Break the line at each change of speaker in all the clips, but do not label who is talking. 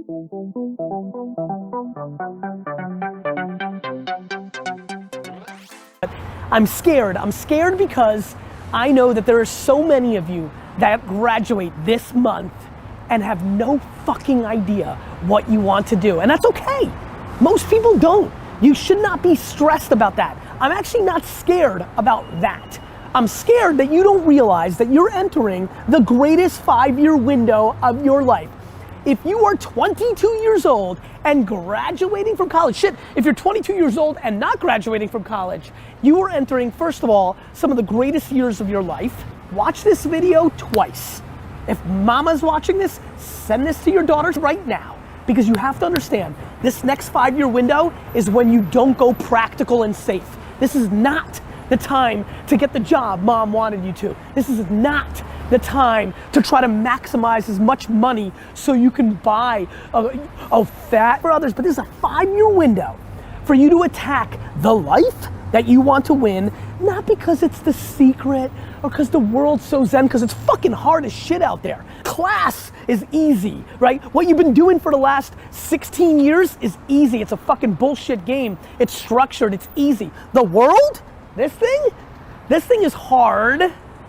I'm scared. I'm scared because I know that there are so many of you that graduate this month and have no fucking idea what you want to do. And that's okay. Most people don't. You should not be stressed about that. I'm actually not scared about that. I'm scared that you don't realize that you're entering the greatest 5-year window of your life. If you are 22 years old and graduating from college, shit, if you're 22 years old and not graduating from college, you are entering, first of all, some of the greatest years of your life. Watch this video twice. If mama's watching this, send this to your daughters right now, because you have to understand, this next 5-year window is when you don't go practical and safe. This is not the time to get the job mom wanted you to. This is not the time to try to maximize as much money so you can buy a fat for others, but this is a 5-year window for you to attack the life that you want to win, not because it's the secret or because the world's so zen, because it's fucking hard as shit out there. Class is easy, right? What you've been doing for the last 16 years is easy. It's a fucking bullshit game. It's structured, it's easy. The world, this thing is hard.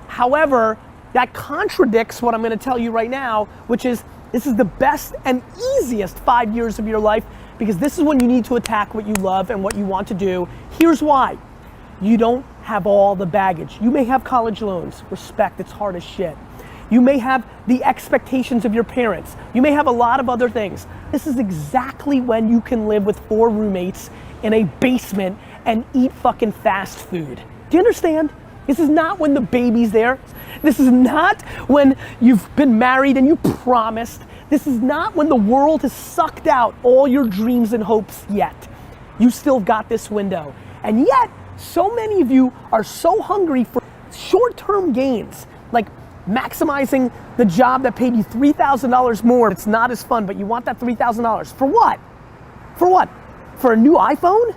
However, that contradicts what I'm gonna tell you right now, which is this is the best and easiest 5 years of your life, because this is when you need to attack what you love and what you want to do. Here's why. You don't have all the baggage. You may have college loans, respect, it's hard as shit. You may have the expectations of your parents. You may have a lot of other things. This is exactly when you can live with 4 roommates in a basement and eat fucking fast food. Do you understand? This is not when the baby's there. This is not when you've been married and you promised. This is not when the world has sucked out all your dreams and hopes yet. You still got this window. And yet, so many of you are so hungry for short-term gains, like maximizing the job that paid you $3,000 more. It's not as fun, but you want that $3,000. For what? For what? For a new iPhone?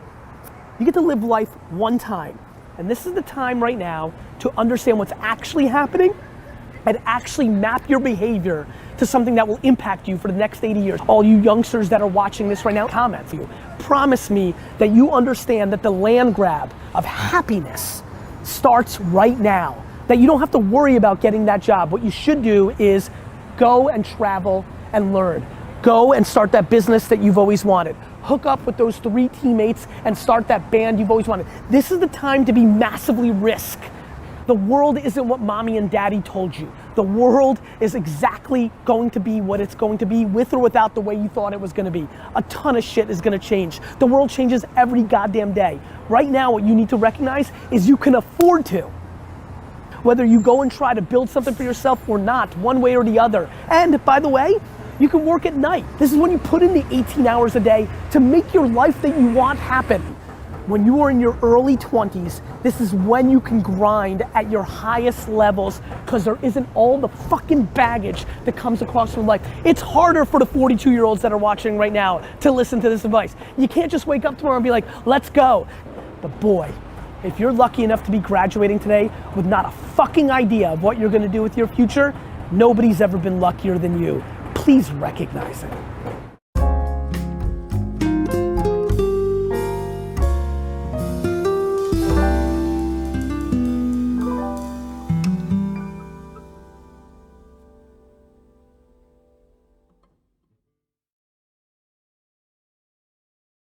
You get to live life one time. And this is the time right now to understand what's actually happening and actually map your behavior to something that will impact you for the next 80 years. All you youngsters that are watching this right now, comment for you. Promise me that you understand that the land grab of happiness starts right now. That you don't have to worry about getting that job. What you should do is go and travel and learn. Go and start that business that you've always wanted. Hook up with those 3 teammates and start that band you've always wanted. This is the time to be massively risk. The world isn't what mommy and daddy told you. The world is exactly going to be what it's going to be, with or without the way you thought it was gonna be. A ton of shit is gonna change. The world changes every goddamn day. Right now, what you need to recognize is you can afford to. Whether you go and try to build something for yourself or not, one way or the other. And by the way, you can work at night. This is when you put in the 18 hours a day to make your life that you want happen. When you are in your early 20s, this is when you can grind at your highest levels, because there isn't all the fucking baggage that comes across from life. It's harder for the 42-year-olds that are watching right now to listen to this advice. You can't just wake up tomorrow and be like, let's go. But boy, if you're lucky enough to be graduating today with not a fucking idea of what you're gonna do with your future, nobody's ever been luckier than you. Please recognize it.